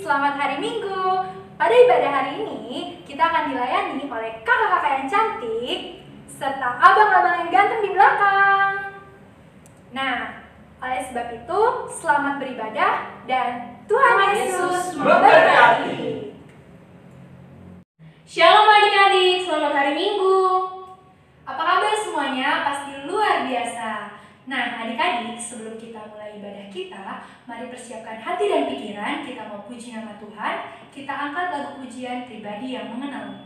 selamat hari Minggu. Pada ibadah hari ini, kita akan dilayani oleh kakak-kakak yang cantik serta abang-abang yang ganteng di belakang. Nah, oleh sebab itu, selamat beribadah dan Tuhan Yesus memberkati. Shalom adik-adik, selamat hari Minggu. Apa kabar semuanya? Pasti luar biasa. Nah, adik-adik, sebelum kita mulai ibadah kita, mari persiapkan hati dan pikiran. Kita mau puji nama Tuhan. Kita angkat lagu pujian pribadi yang mengenalmu.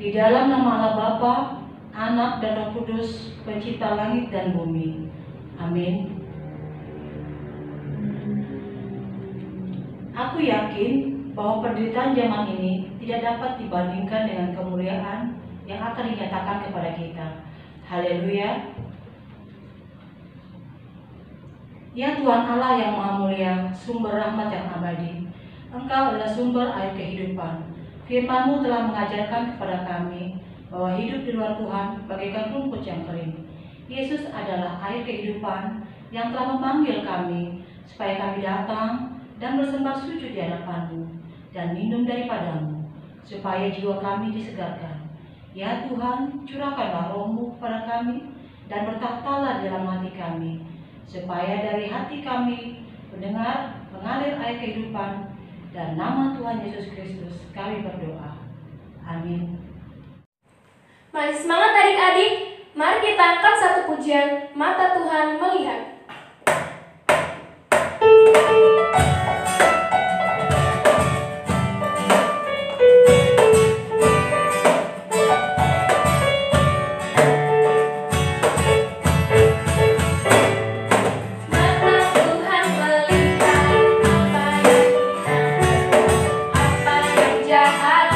Di dalam nama Allah Bapa, Anak dan Roh Kudus, pencipta langit dan bumi. Amin. Aku yakin bahwa penderitaan zaman ini tidak dapat dibandingkan dengan kemuliaan yang akan dinyatakan kepada kita. Haleluya. Ya Tuhan Allah yang Maha Mulia, sumber rahmat yang abadi, Engkau adalah sumber air kehidupan. Firman-Mu telah mengajarkan kepada kami bahwa hidup di luar Tuhan bagaikan rumput yang kering. Yesus adalah air kehidupan yang telah memanggil kami supaya kami datang dan bersembah sujud di hadapan-Mu dan minum daripada-Mu, supaya jiwa kami disegarkan. Ya Tuhan, curahkanlah Roh-Mu kepada kami dan bertahtalah dalam hati kami, supaya dari hati kami mengalir air kehidupan. Dan nama Tuhan Yesus Kristus kami berdoa. Amin. Mari semangat adik-adik, mari kita angkat satu pujian, Mata Tuhan Melihat. Jangan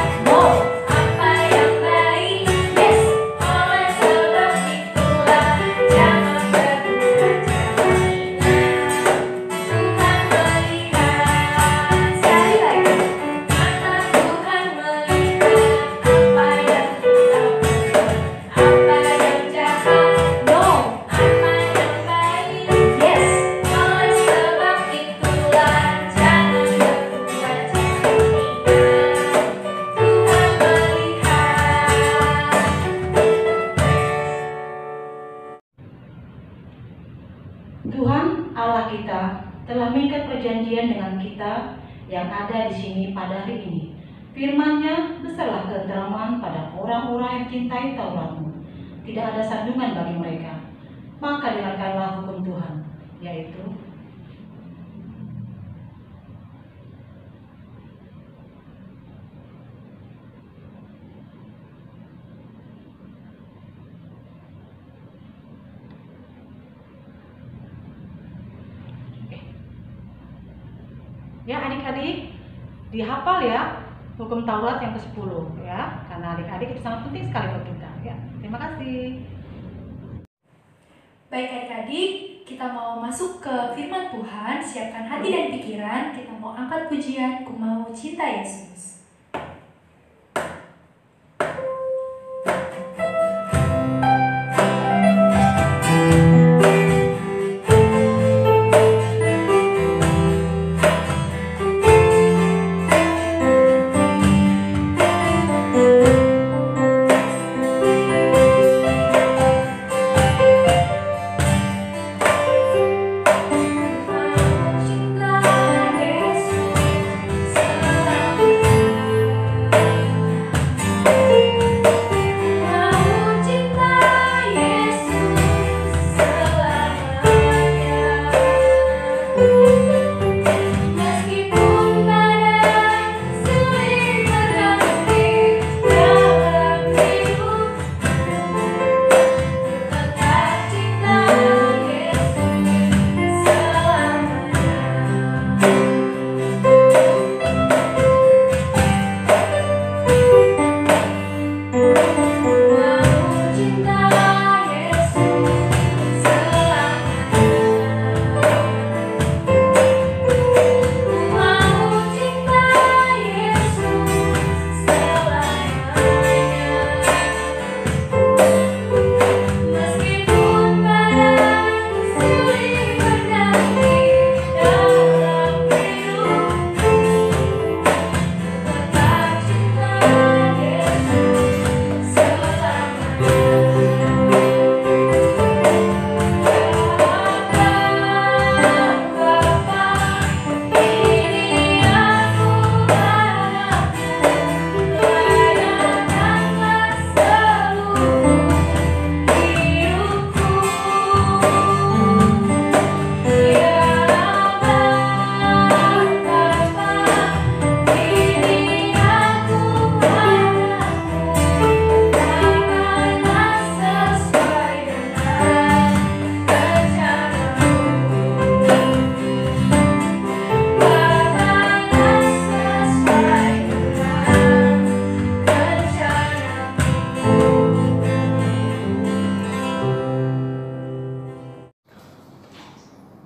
telah mengikat perjanjian dengan kita yang ada di sini pada hari ini. Firman-Nya, besarlah ketenteraman pada orang-orang yang cintai Taurat-Mu. Tidak ada sandungan bagi mereka. Maka dengarkanlah hukum Tuhan, yaitu ya adik-adik dihafal ya hukum Taurat yang ke-10 ya, karena adik-adik itu sangat penting sekali buat kita ya. Terima kasih. Baik adik-adik, kita mau masuk ke firman Tuhan. Siapkan hati dan pikiran. Kita mau angkat pujian Ku Mau Cinta Yesus.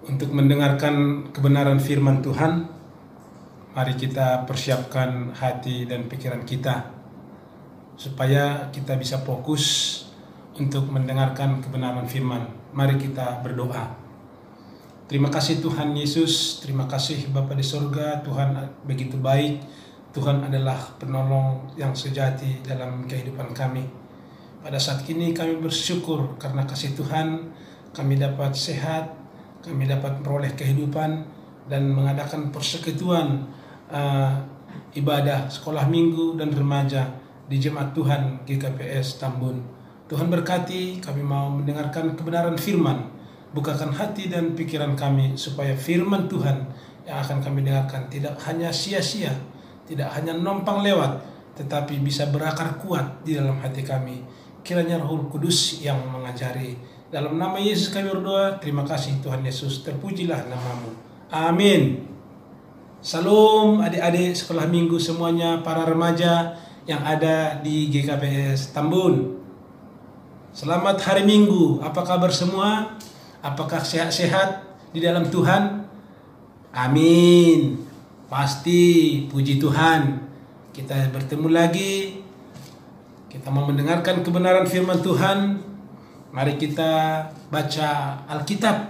Untuk mendengarkan kebenaran firman Tuhan, mari kita persiapkan hati dan pikiran kita supaya kita bisa fokus untuk mendengarkan kebenaran firman. Mari kita berdoa. Terima kasih Tuhan Yesus, terima kasih Bapa di surga. Tuhan begitu baik, Tuhan adalah penolong yang sejati dalam kehidupan kami. Pada saat ini kami bersyukur karena kasih Tuhan, kami dapat sehat, kami dapat memperoleh kehidupan dan mengadakan persekutuan ibadah sekolah minggu dan remaja di Jemaat Tuhan GKPS Tambun. Tuhan berkati, kami mau mendengarkan kebenaran firman. Bukakan hati dan pikiran kami supaya firman Tuhan yang akan kami dengarkan tidak hanya sia-sia, tidak hanya numpang lewat, tetapi bisa berakar kuat di dalam hati kami. Kiranya Roh Kudus yang mengajari. Dalam nama Yesus kami berdoa. Terima kasih Tuhan Yesus. Terpujilah namamu. Amin. Salam adik-adik sekolah minggu semuanya, para remaja yang ada di GKPS Tambun. Selamat hari Minggu. Apa kabar semua? Apakah sehat-sehat di dalam Tuhan? Amin. Pasti, puji Tuhan. Kita bertemu lagi. Kita mau mendengarkan kebenaran firman Tuhan. Mari kita baca Alkitab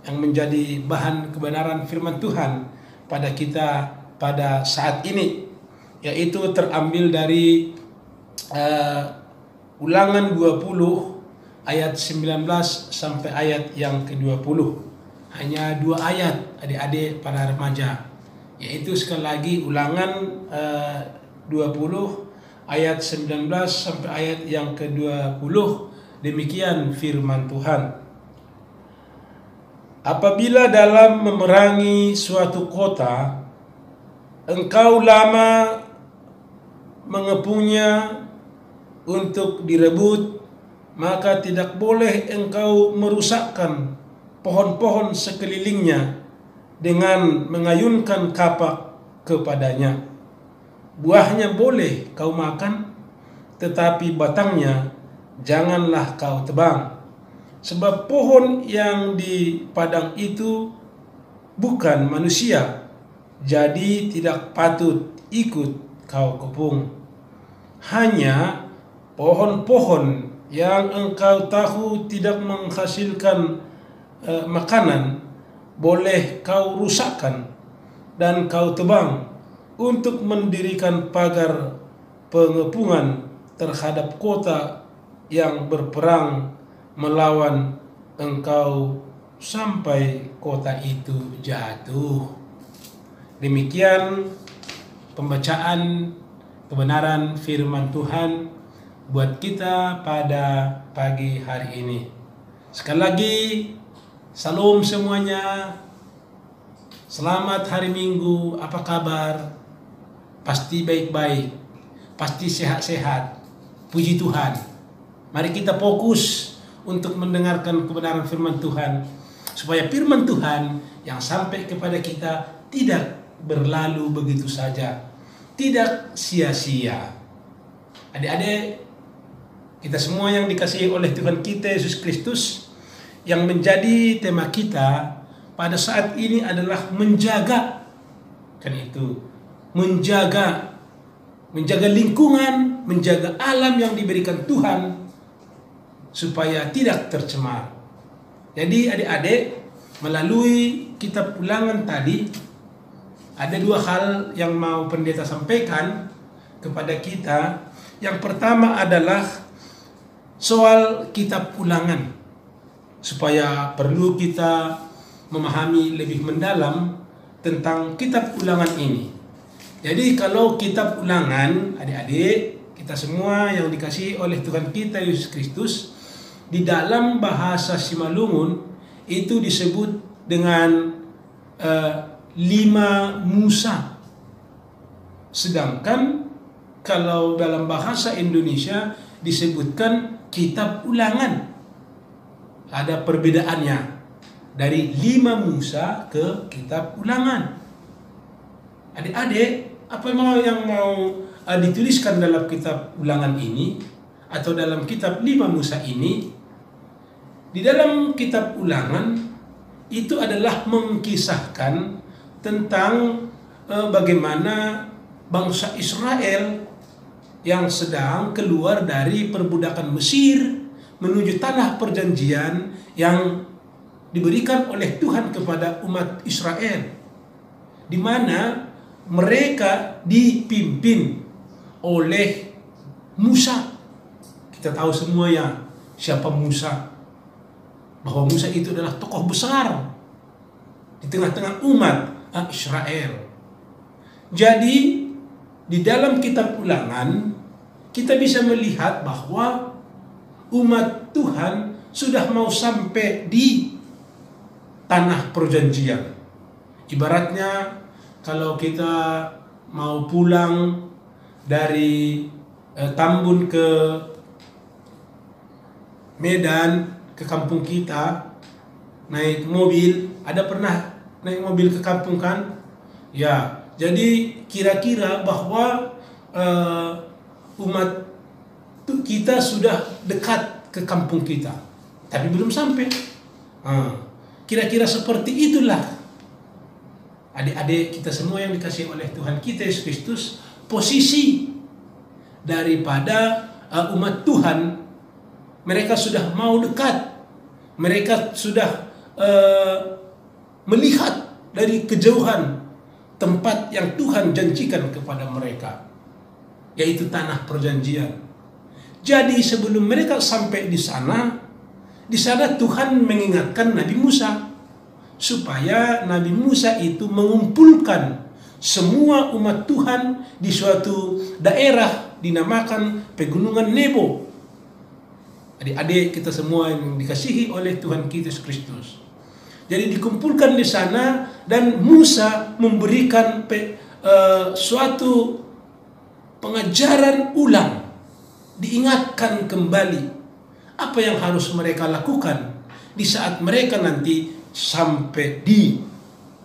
yang menjadi bahan kebenaran firman Tuhan pada kita pada saat ini, yaitu terambil dari Ulangan 20 ayat 19 sampai ayat yang ke-20. hanya 2 ayat adik-adik para remaja, yaitu sekali lagi Ulangan 20 ayat 19 sampai ayat yang ke-20. Demikian firman Tuhan. Apabila dalam memerangi suatu kota engkau lama mengepungnya untuk direbut, maka tidak boleh engkau merusakkan pohon-pohon sekelilingnya dengan mengayunkan kapak kepadanya. Buahnya boleh kau makan, tetapi batangnya janganlah kau tebang. Sebab pohon yang di padang itu bukan manusia, jadi tidak patut ikut kau kepung. Hanya pohon-pohon yang engkau tahu tidak menghasilkan makanan boleh kau rusakkan dan kau tebang untuk mendirikan pagar pengepungan terhadap kota yang berperang melawan engkau sampai kota itu jatuh. Demikian pembacaan kebenaran firman Tuhan buat kita pada pagi hari ini. Sekali lagi, salam semuanya. Selamat hari Minggu. Apa kabar? Pasti baik-baik. Pasti sehat-sehat. Puji Tuhan. Mari kita fokus untuk mendengarkan kebenaran firman Tuhan, supaya firman Tuhan yang sampai kepada kita tidak berlalu begitu saja, tidak sia-sia. Adik-adik, kita semua yang dikasihi oleh Tuhan kita Yesus Kristus, yang menjadi tema kita pada saat ini adalah menjaga. Kan itu, menjaga lingkungan, menjaga alam yang diberikan Tuhan supaya tidak tercemar. Jadi adik-adik, melalui kitab Ulangan tadi ada 2 hal yang mau pendeta sampaikan kepada kita. Yang pertama adalah soal kitab Ulangan, supaya perlu kita memahami lebih mendalam tentang kitab Ulangan ini. Jadi kalau kitab Ulangan, adik-adik, kita semua yang dikasihi oleh Tuhan kita Yesus Kristus, di dalam bahasa Simalungun itu disebut dengan 5 Musa. Sedangkan kalau dalam bahasa Indonesia disebutkan kitab Ulangan. Ada perbedaannya dari 5 Musa ke kitab Ulangan. Adik-adik, apa yang mau dituliskan dalam kitab Ulangan ini atau dalam kitab 5 Musa ini? Di dalam kitab Ulangan itu adalah mengkisahkan tentang bagaimana bangsa Israel yang sedang keluar dari perbudakan Mesir menuju tanah perjanjian yang diberikan oleh Tuhan kepada umat Israel, di mana mereka dipimpin oleh Musa. Kita tahu semua ya siapa Musa, bahwa Musa itu adalah tokoh besar di tengah-tengah umat Israel. Jadi di dalam kitab Ulangan kita bisa melihat bahwa umat Tuhan sudah mau sampai di tanah perjanjian. Ibaratnya kalau kita mau pulang dari Tambun ke Medan, ke kampung kita, naik mobil. Ada pernah naik mobil ke kampung kan? Ya, jadi kira-kira bahwa umat kita sudah dekat ke kampung kita, tapi belum sampai. Kira-kira seperti itulah adik-adik kita semua yang dikasihi oleh Tuhan kita Yesus Kristus, posisi daripada umat Tuhan. Mereka sudah mau dekat, mereka sudah melihat dari kejauhan tempat yang Tuhan janjikan kepada mereka, yaitu tanah perjanjian. Jadi sebelum mereka sampai di sana Tuhan mengingatkan Nabi Musa supaya Nabi Musa itu mengumpulkan semua umat Tuhan di suatu daerah dinamakan Pegunungan Nebo. Adik-adik kita semua yang dikasihi oleh Tuhan kita Yesus Kristus. Jadi dikumpulkan di sana dan Musa memberikan suatu pengajaran ulang, diingatkan kembali apa yang harus mereka lakukan di saat mereka nanti sampai di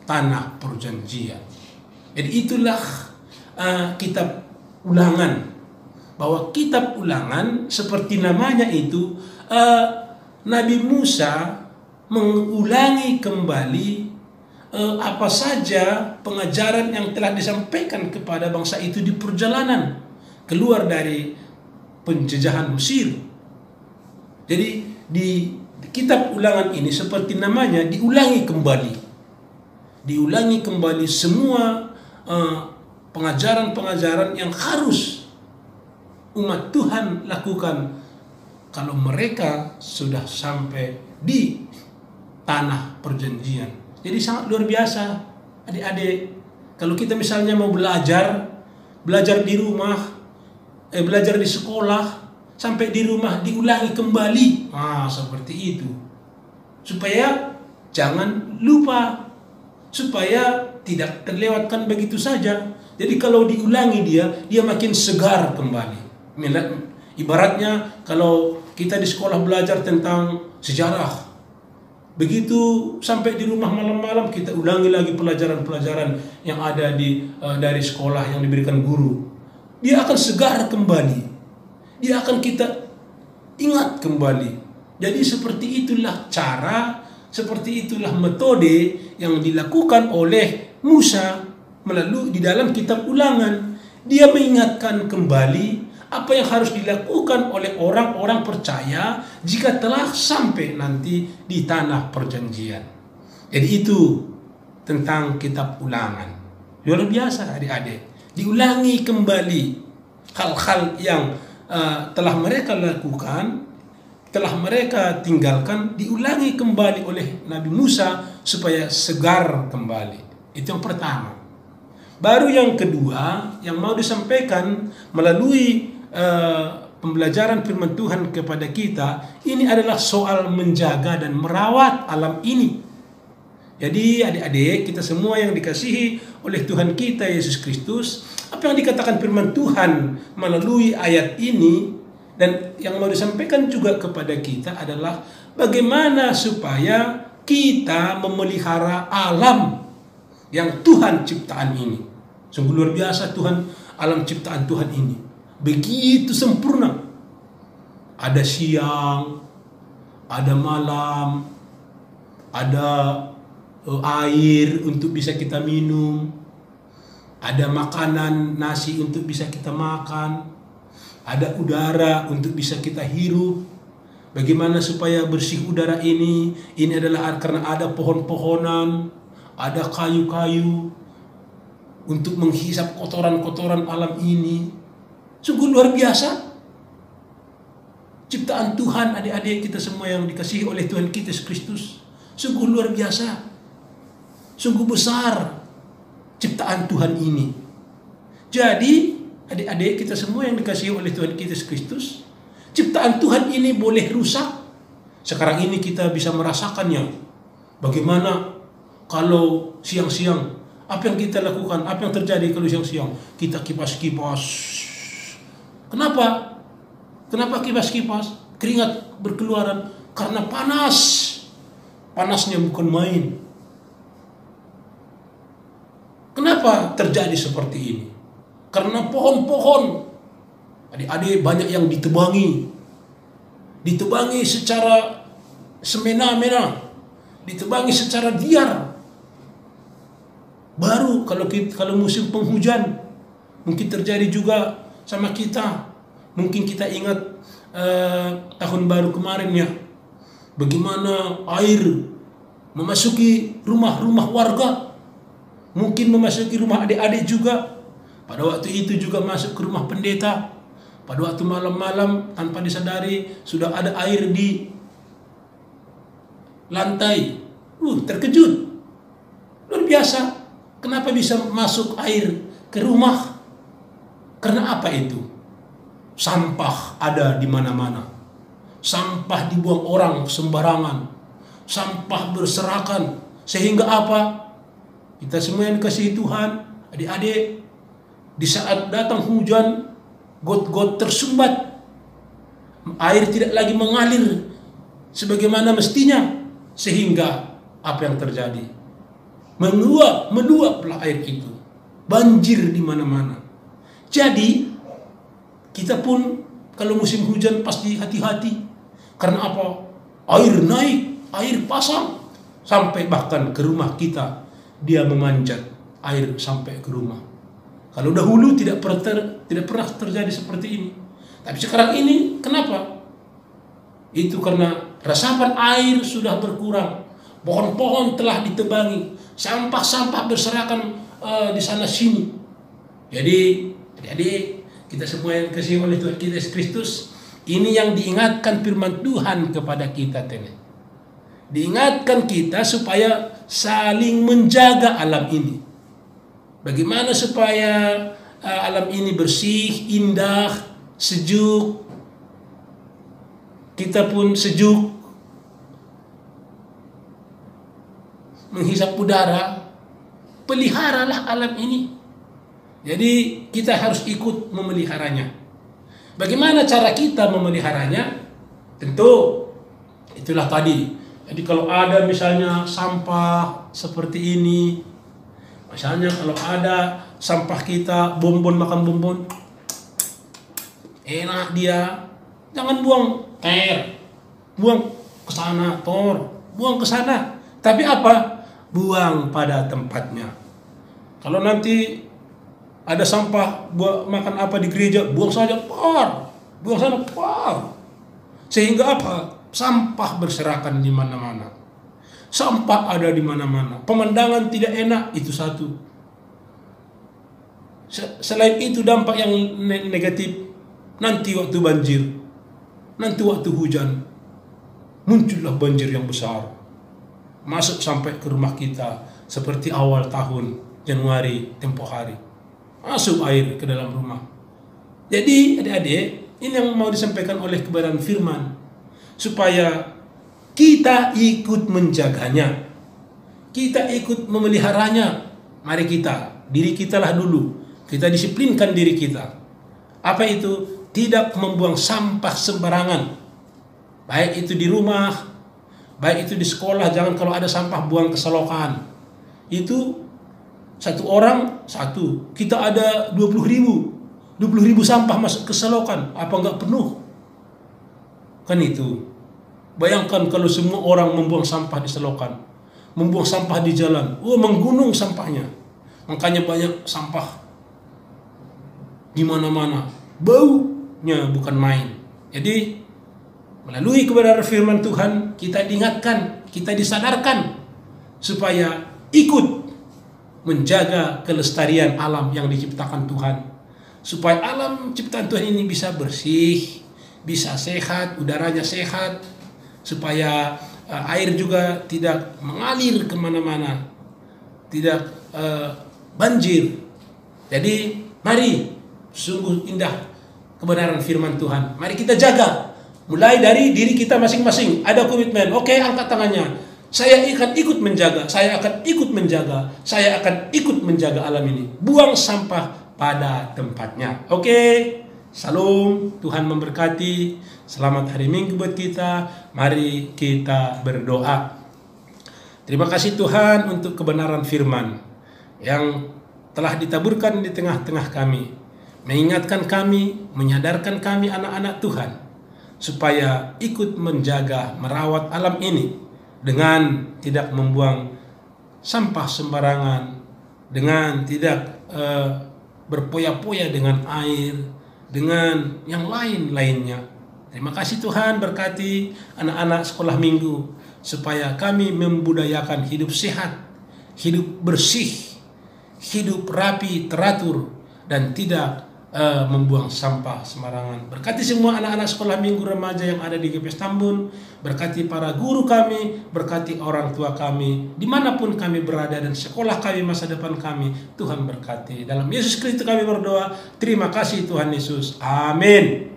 tanah perjanjian. Jadi itulah kitab Ulangan, bahwa kitab Ulangan seperti namanya itu Nabi Musa mengulangi kembali apa saja pengajaran yang telah disampaikan kepada bangsa itu di perjalanan keluar dari penjajahan Mesir. Jadi di kitab Ulangan ini seperti namanya diulangi kembali semua pengajaran-pengajaran yang harus umat Tuhan lakukan kalau mereka sudah sampai di tanah perjanjian. Jadi sangat luar biasa, adik-adik. Kalau kita misalnya mau belajar di rumah, belajar di sekolah, sampai di rumah diulangi kembali. Seperti itu. Supaya jangan lupa, supaya tidak terlewatkan begitu saja. Jadi kalau diulangi dia makin segar kembali. Ibaratnya kalau kita di sekolah belajar tentang sejarah, begitu sampai di rumah malam-malam kita ulangi lagi pelajaran-pelajaran yang ada dari sekolah yang diberikan guru. Dia akan segar kembali. Dia akan kita ingat kembali. Jadi seperti itulah cara, seperti itulah metode yang dilakukan oleh Musa melalui di dalam kitab Ulangan. Dia mengingatkan kembali apa yang harus dilakukan oleh orang-orang percaya jika telah sampai nanti di tanah perjanjian. Jadi itu tentang kitab Ulangan. Luar biasa adik-adik. Diulangi kembali hal-hal yang telah mereka lakukan, telah mereka tinggalkan, diulangi kembali oleh Nabi Musa supaya segar kembali. Itu yang pertama. Baru yang kedua yang mau disampaikan melalui pembelajaran firman Tuhan kepada kita, ini adalah soal menjaga dan merawat alam ini. Jadi adik-adik kita semua yang dikasihi oleh Tuhan kita Yesus Kristus, apa yang dikatakan firman Tuhan melalui ayat ini dan yang mau disampaikan juga kepada kita adalah bagaimana supaya kita memelihara alam yang Tuhan ciptaan ini. Sungguh luar biasa Tuhan, alam ciptaan Tuhan ini. Begitu sempurna. Ada siang, ada malam, ada air untuk bisa kita minum, ada makanan nasi untuk bisa kita makan, ada udara untuk bisa kita hirup. Bagaimana supaya bersih udara ini? Ini adalah karena ada pohon-pohonan, ada kayu-kayu untuk menghisap kotoran-kotoran alam ini. Sungguh luar biasa ciptaan Tuhan, adik-adik kita semua yang dikasihi oleh Tuhan kita Yesus Kristus. Sungguh luar biasa, sungguh besar ciptaan Tuhan ini. Jadi adik-adik kita semua yang dikasihi oleh Tuhan kita Yesus Kristus, ciptaan Tuhan ini boleh rusak. Sekarang ini kita bisa merasakannya. Bagaimana kalau siang-siang, apa yang kita lakukan, apa yang terjadi kalau siang-siang? Kita kipas-kipas. Kenapa? Kenapa kipas-kipas? Keringat berkeluaran karena panas. Panasnya bukan main. Kenapa terjadi seperti ini? Karena pohon-pohon, adik-adik, banyak yang ditebangi. Ditebangi secara semena-mena. Ditebangi secara liar. Baru kalau musim penghujan, mungkin terjadi juga sama kita. Mungkin kita ingat tahun baru kemarin ya, bagaimana air memasuki rumah-rumah warga, mungkin memasuki rumah adik-adik juga. Pada waktu itu juga masuk ke rumah pendeta. Pada waktu malam-malam tanpa disadari sudah ada air di lantai. Terkejut. Luar biasa. Kenapa bisa masuk air ke rumah? Karena apa itu? Sampah ada di mana-mana. Sampah dibuang orang sembarangan. Sampah berserakan. Sehingga apa? Kita semua yang dikasihi Tuhan, adik-adik, di saat datang hujan, got-got tersumbat. Air tidak lagi mengalir sebagaimana mestinya. Sehingga apa yang terjadi? Meluaplah air itu. Banjir di mana-mana. Jadi kita pun kalau musim hujan pasti hati-hati. Karena apa? Air naik, air pasang sampai bahkan ke rumah kita. Dia memanjat air sampai ke rumah. Kalau dahulu tidak pernah terjadi seperti ini. Tapi sekarang ini kenapa? Itu karena resapan air sudah berkurang. Pohon-pohon telah ditebangi. Sampah-sampah berserakan di sana sini. Jadi kita semua yang dikasihi oleh Tuhan kita Yesus Kristus, ini yang diingatkan firman Tuhan kepada kita teman. Diingatkan kita supaya saling menjaga alam ini. Bagaimana supaya alam ini bersih, indah, sejuk. Kita pun sejuk menghisap udara. Peliharalah alam ini. Jadi kita harus ikut memeliharanya. Bagaimana cara kita memeliharanya? Tentu itulah tadi. Jadi kalau ada misalnya sampah seperti ini, misalnya kalau ada sampah kita bonbon, makan bonbon, enak dia, jangan buang buang ke sana, buang ke sana. Tapi apa? Buang pada tempatnya. Kalau nanti ada sampah buat makan apa di gereja, buang saja, buang sana, sehingga apa? Sampah berserakan di mana-mana. Sampah ada di mana-mana. Pemandangan tidak enak, itu satu. Selain itu dampak yang negatif, nanti waktu banjir, nanti waktu hujan, muncullah banjir yang besar. Masuk sampai ke rumah kita seperti awal tahun Januari tempo hari. Masuk air ke dalam rumah. Jadi adik-adik, ini yang mau disampaikan oleh kebenaran firman. Supaya kita ikut menjaganya. Kita ikut memeliharanya. Mari kita, diri kita lah dulu. Kita disiplinkan diri kita. Apa itu? Tidak membuang sampah sembarangan. Baik itu di rumah, baik itu di sekolah. Jangan kalau ada sampah buang ke selokan. Itu satu orang satu. Kita ada 20.000 sampah masuk ke selokan. Apa enggak penuh? Kan itu. Bayangkan kalau semua orang membuang sampah di selokan, membuang sampah di jalan, menggunung sampahnya. Makanya banyak sampah di mana-mana. Baunya bukan main. Jadi melalui kebenaran firman Tuhan kita diingatkan, kita disadarkan supaya ikut menjaga kelestarian alam yang diciptakan Tuhan. Supaya alam ciptaan Tuhan ini bisa bersih, bisa sehat, udaranya sehat, supaya air juga tidak mengalir kemana-mana, tidak banjir. Jadi mari, sungguh indah kebenaran firman Tuhan. Mari kita jaga, mulai dari diri kita masing-masing. Ada komitmen, oke, angkat tangannya. Saya akan ikut menjaga, saya akan ikut menjaga, saya akan ikut menjaga alam ini. Buang sampah pada tempatnya. Oke. Salam, Tuhan memberkati. Selamat hari Minggu buat kita. Mari kita berdoa. Terima kasih Tuhan untuk kebenaran firman yang telah ditaburkan di tengah-tengah kami, mengingatkan kami, menyadarkan kami anak-anak Tuhan supaya ikut menjaga, merawat alam ini dengan tidak membuang sampah sembarangan, dengan tidak berpoya-poya dengan air, dengan yang lain-lainnya. Terima kasih Tuhan, berkati anak-anak sekolah minggu supaya kami membudayakan hidup sehat, hidup bersih, hidup rapi, teratur, dan tidak membuang sampah sembarangan. Berkati semua anak-anak sekolah minggu remaja yang ada di GPS Tambun. Berkati para guru kami, berkati orang tua kami, dimanapun kami berada dan sekolah kami, masa depan kami. Tuhan berkati. Dalam Yesus Kristus kami berdoa. Terima kasih Tuhan Yesus. Amin.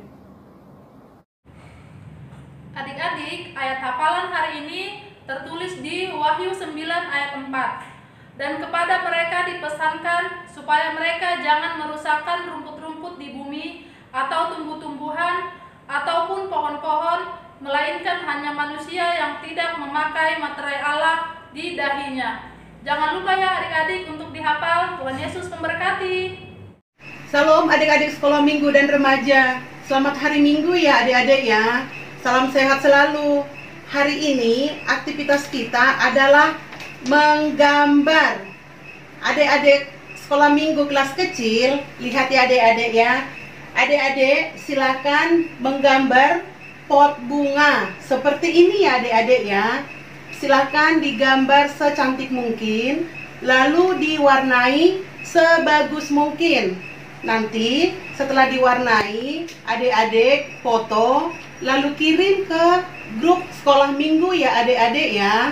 Adik-adik, ayat hafalan hari ini tertulis di Wahyu 9 ayat 4. Dan kepada mereka dipesankan supaya mereka jangan merusakkan rumput-rumput di bumi atau tumbuh-tumbuhan ataupun pohon-pohon, melainkan hanya manusia yang tidak memakai materai Allah di dahinya. Jangan lupa ya adik-adik untuk dihafal. Tuhan Yesus memberkati. Salam adik-adik sekolah minggu dan remaja. Selamat hari Minggu ya adik-adik ya. Salam sehat selalu. Hari ini aktivitas kita adalah menggambar. Adik-adik sekolah minggu kelas kecil, lihat ya adik-adik ya. Adik-adik silakan menggambar pot bunga seperti ini ya adik-adik ya. Silakan digambar secantik mungkin, lalu diwarnai sebagus mungkin. Nanti setelah diwarnai, adik-adik foto, lalu kirim ke grup sekolah minggu ya adik-adik ya.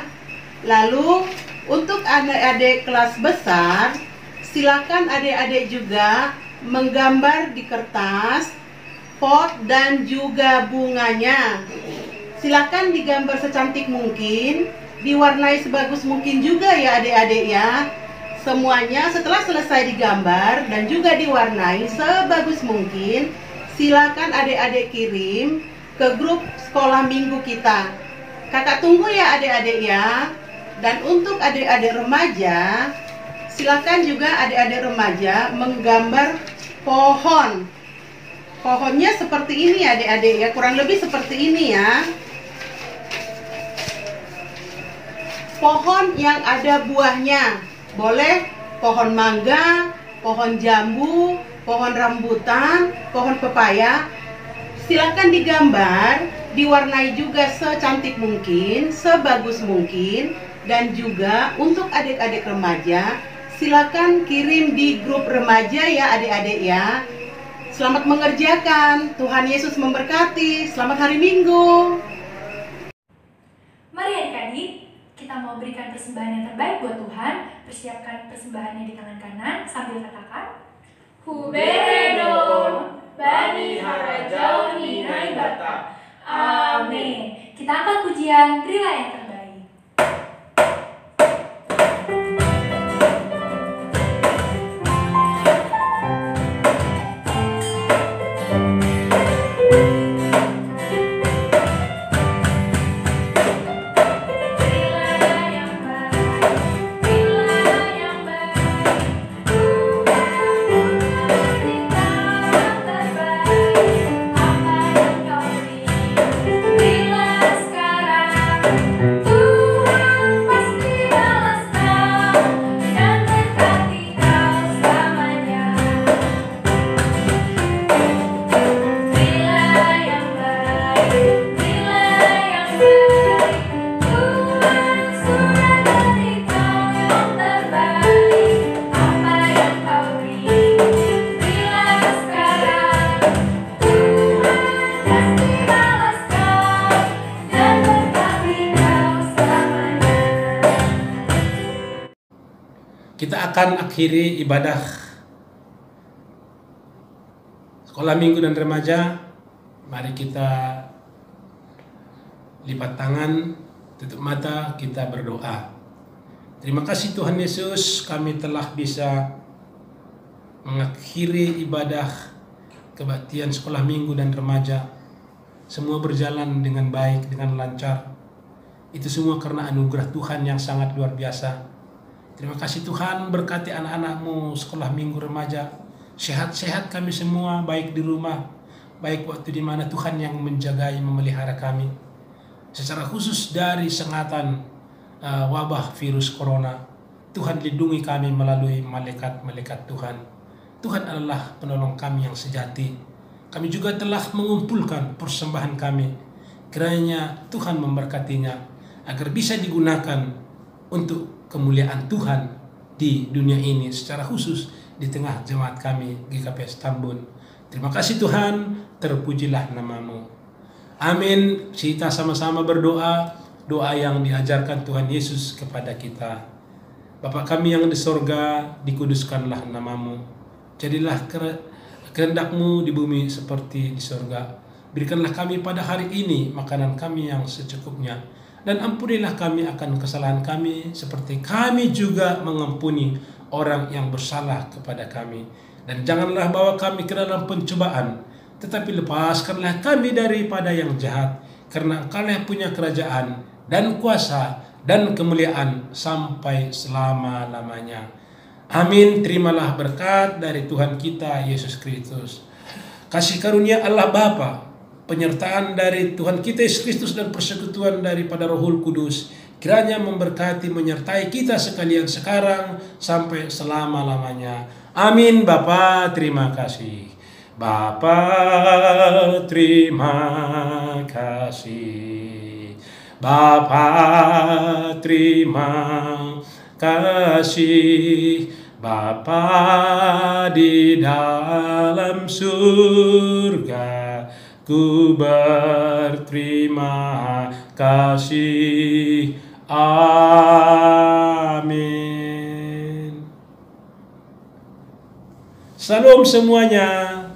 Lalu untuk adik-adik kelas besar, silakan adik-adik juga menggambar di kertas pot dan juga bunganya. Silakan digambar secantik mungkin, diwarnai sebagus mungkin juga ya adik-adik ya. Semuanya setelah selesai digambar dan juga diwarnai sebagus mungkin, silakan adik-adik kirim ke grup sekolah minggu kita. Kakak tunggu ya adik-adik ya. Dan untuk adik-adik remaja, silakan juga adik-adik remaja menggambar pohon. Pohonnya seperti ini adik-adik ya, kurang lebih seperti ini ya. Pohon yang ada buahnya. Boleh pohon mangga, pohon jambu, pohon rambutan, pohon pepaya. Silakan digambar, diwarnai juga secantik mungkin, sebagus mungkin. Dan juga untuk adik-adik remaja, silakan kirim di grup remaja ya adik-adik ya. Selamat mengerjakan, Tuhan Yesus memberkati. Selamat hari Minggu. Mari adik-adik, kita mau berikan persembahan yang terbaik buat Tuhan. Persiapkan persembahannya di tangan kanan sambil katakan, Huberedo, Bani Harajau Ninai Bata. Amin. Kita angkat pujian, terilah yang terbaik. Kita akan akhiri ibadah sekolah minggu dan remaja. Mari kita lipat tangan, tutup mata, kita berdoa. Terima kasih Tuhan Yesus, kami telah bisa mengakhiri ibadah kebaktian sekolah minggu dan remaja. Semua berjalan dengan baik, dengan lancar. Itu semua karena anugerah Tuhan yang sangat luar biasa. Terima kasih Tuhan, berkati anak-anak-Mu sekolah minggu remaja. Sehat-sehat kami semua, baik di rumah, baik waktu di mana Tuhan yang menjagai, memelihara kami. Secara khusus dari sengatan wabah virus corona, Tuhan lindungi kami melalui malaikat-malaikat Tuhan. Tuhan adalah penolong kami yang sejati. Kami juga telah mengumpulkan persembahan kami. Kiranya Tuhan memberkatinya agar bisa digunakan untuk kemuliaan Tuhan di dunia ini, secara khusus di tengah jemaat kami GKPS Tambun. Terima kasih Tuhan, terpujilah nama-Mu. Amin. Kita sama-sama berdoa, doa yang diajarkan Tuhan Yesus kepada kita. Bapa kami yang di sorga, dikuduskanlah nama-Mu. Jadilah kehendak-Mu di bumi seperti di sorga. Berikanlah kami pada hari ini makanan kami yang secukupnya. Dan ampunilah kami akan kesalahan kami, seperti kami juga mengampuni orang yang bersalah kepada kami. Dan janganlah bawa kami ke dalam pencobaan, tetapi lepaskanlah kami daripada yang jahat. Karena Engkau-lah yang punya kerajaan dan kuasa dan kemuliaan sampai selama-lamanya. Amin. Terimalah berkat dari Tuhan kita Yesus Kristus, kasih karunia Allah Bapa, penyertaan dari Tuhan kita Yesus Kristus, dan persekutuan daripada Roh Kudus kiranya memberkati menyertai kita sekalian sekarang sampai selama-lamanya. Amin. Bapa, terima kasih. Bapa, terima kasih. Bapa, terima kasih. Bapa di dalam surga, ku berterima kasih. Amin. Salam semuanya.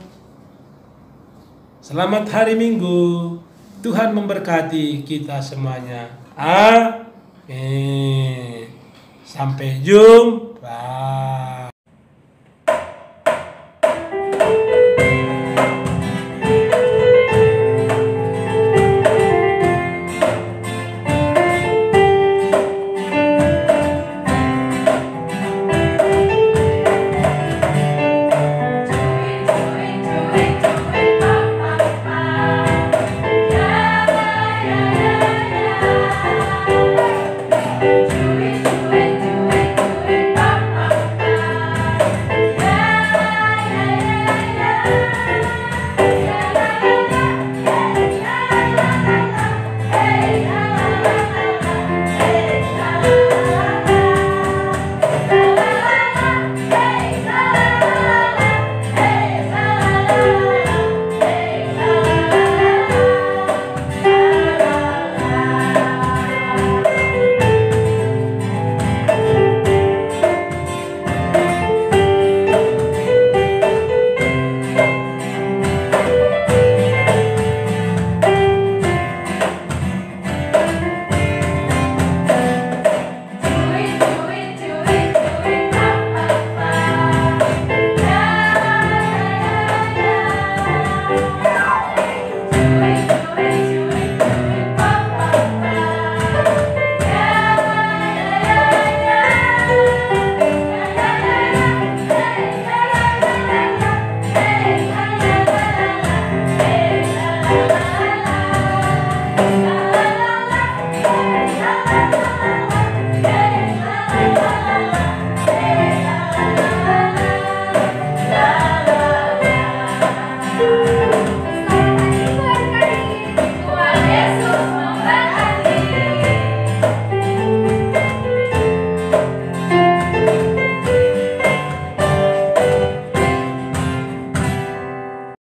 Selamat hari Minggu. Tuhan memberkati kita semuanya. Amin. Sampai jumpa.